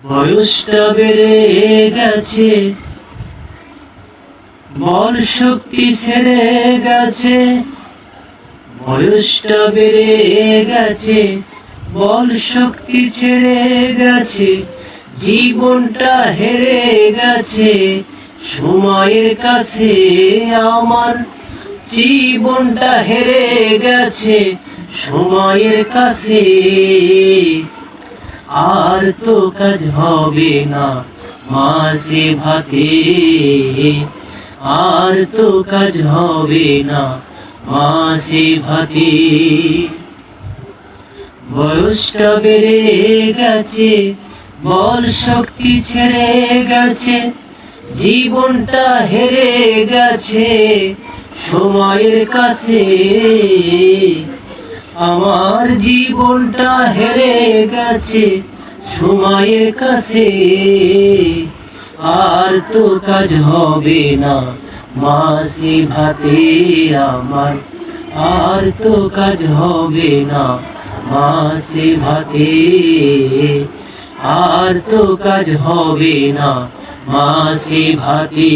বয়সটা বেড়ে গেছে, বল শক্তি ছেড়ে গেছে। বয়সটা বেড়ে গেছে, বল শক্তি ছেড়ে গেছে। জীবনটা হেরে গেছে সময়ের কাছে আমার। জীবনটা হেরে গেছে সময়ের কাছে। আর তো কাজ হবে না মাছে ভাতে, আর তো কাজ হবে না মাছে ভাতে। বয়সটা বেড়ে গেছে, বল শক্তি ছেড়ে গেছে। জীবনটা হেরে গেছে সময়ের কাছে। আমার জীবনটা হেরে গেছে সময়ের কাছে। আর তো কাজ হবে না মাছে ভাতে আমার। আর তো কাজ হবে না মাছে ভাতে। আর তো কাজ হবে না মাছে ভাতে।